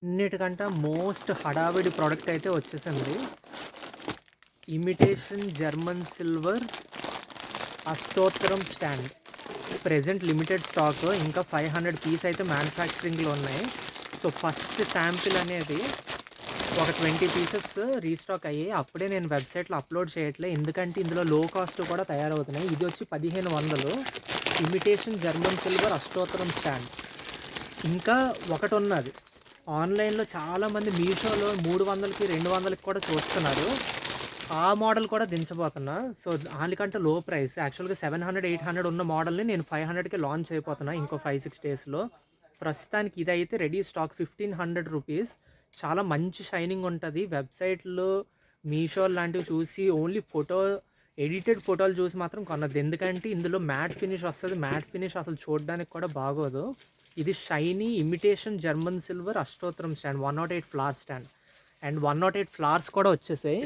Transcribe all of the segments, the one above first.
అన్నిటికంటే మోస్ట్ హడావిడి ప్రోడక్ట్ అయితే వచ్చేసింది. ఇమిటేషన్ జర్మన్ సిల్వర్ అష్టోత్తరం స్టాండ్. ప్రెజెంట్ లిమిటెడ్ స్టాక్, ఇంకా 500 పీస్ అయితే మ్యానుఫ్యాక్చరింగ్లో ఉన్నాయి. సో ఫస్ట్ శాంపిల్ అనేది ఒక 20 పీసెస్ రీస్టాక్ అయ్యి అప్పుడే నేను వెబ్సైట్లో అప్లోడ్ చేయట్లే, ఎందుకంటే ఇందులో లో కాస్ట్ కూడా తయారవుతున్నాయి. ఇది వచ్చి 1500 ఇమిటేషన్ జర్మన్ సిల్వర్ అష్టోత్తరం స్టాండ్. ఇంకా ఒకటి ఉన్నది ఆన్లైన్లో చాలామంది మీషోలో 300కి 200కి కూడా చూస్తున్నారు. ఆ మోడల్ కూడా దించబోతున్నా. సో దానికంటే లో ప్రైస్, యాక్చువల్గా 700 800 ఉన్న మోడల్ని నేను 500కి లాంచ్ అయిపోతున్నా ఇంకో 5-6 డేస్లో. ప్రస్తుతానికి ఇదైతే రెడీ స్టాక్ 1500 రూపీస్. చాలా మంచి షైనింగ్ ఉంటుంది. వెబ్సైట్లో మీషో లాంటివి చూసి ఓన్లీ ఎడిటెడ్ ఫోటోలు చూసి మాత్రం కొన్నది, ఎందుకంటే ఇందులో మ్యాట్ ఫినిష్ వస్తుంది. మ్యాట్ ఫినిష్ అసలు చూడడానికి కూడా బాగోదు. ఇది షైనీ ఇమిటేషన్ జర్మన్ సిల్వర్ అష్టోత్తరం stand, 108 flower stand. And 108 flowers కూడా వచ్చేసాయి.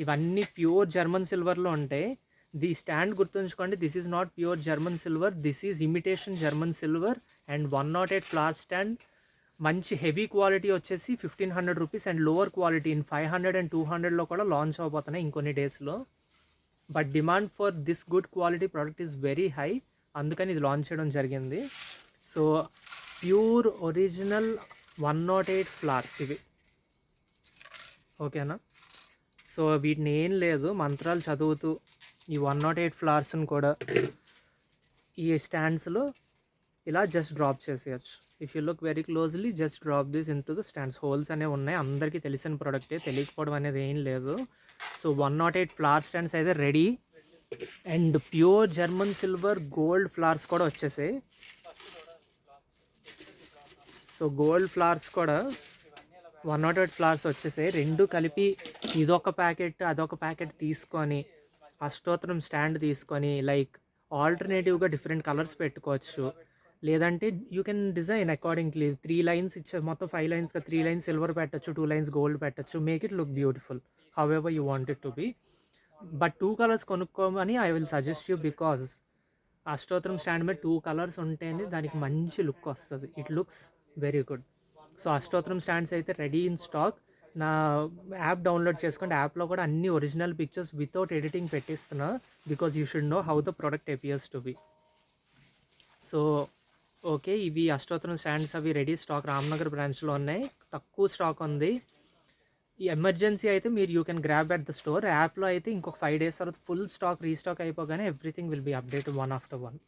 ఇవన్నీ ప్యూర్ జర్మన్ సిల్వర్లో ఉంటాయి. ది స్టాండ్ గుర్తుంచుకోండి, this is not pure German silver, this is imitation German silver. And 108 flower stand మంచి హెవీ క్వాలిటీ వచ్చేసి 1500 rupees. And lower quality in 500 and 200లో కూడా లాంచ్ అవబోతున్నాయి ఇంకొన్ని డేస్లో. But demand for this good quality product is very high, అందుకని ఇది launch చేయడం జరిగింది. సో ప్యూర్ ఒరిజినల్ 108 ఫ్లవర్స్ ఇవి, ఓకేనా. సో వీటిని ఏం లేదు, మంత్రాలు చదువుతూ ఈ 108 ఫ్లవర్స్ని కూడా ఈ స్టాండ్స్లో ఇలా జస్ట్ డ్రాప్ చేసేయచ్చు. If you look very closely, just drop this in to the stands. Holes అనేవి ఉన్నాయి, అందరికీ తెలిసిన ప్రోడక్టే, తెలియకపోవడం అనేది ఏం లేదు. సో 108 ఫ్లవర్ స్టాండ్స్ అయితే ready. And pure German silver gold flowers కూడా వచ్చేసాయి. సో గోల్డ్ ఫ్లవర్స్ కూడా 108 ఫ్లవర్స్ వచ్చేసాయి. రెండు కలిపి ఇదొక ప్యాకెట్ అదొక ప్యాకెట్ తీసుకొని అష్టోత్తరం స్టాండ్ తీసుకొని లైక్ ఆల్టర్నేటివ్గా డిఫరెంట్ కలర్స్ పెట్టుకోవచ్చు. లేదంటే you can design accordingly 3 lines ఇచ్చే, మొత్తం 5 లైన్స్గా 3 లైన్స్ సిల్వర్ పెట్టచ్చు, 2 లైన్స్ గోల్డ్ పెట్టచ్చు. Make it look beautiful however you want it to be. But 2 colours కొనుక్కోమని I will suggest you, because అష్టోత్తరం స్టాండ్ మీద 2 కలర్స్ ఉంటేనే దానికి మంచి లుక్ వస్తుంది. It looks very good. So అష్టోత్తరం స్టాండ్స్ అయితే రెడీ ఇన్ స్టాక్. నా యాప్ డౌన్లోడ్ చేసుకోండి. యాప్లో కూడా అన్ని ఒరిజినల్ పిక్చర్స్ వితౌట్ ఎడిటింగ్ పెట్టిస్తున్నా, because you should know how the product appears to be. So okay, ఇవి అష్టోత్తరం స్టాండ్స్ అవి రెడీ స్టాక్ రామ్నగర్ బ్రాంచ్లో ఉన్నాయి. తక్కువ స్టాక్ ఉంది. ఈ ఎమర్జెన్సీ అయితే మీరు you can grab at the store. యాప్లో అయితే ఇంకొక 5 days తర్వాత ఫుల్ స్టాక్ రీస్టాక్ అయిపోగానే everything will be updated 1 after 1.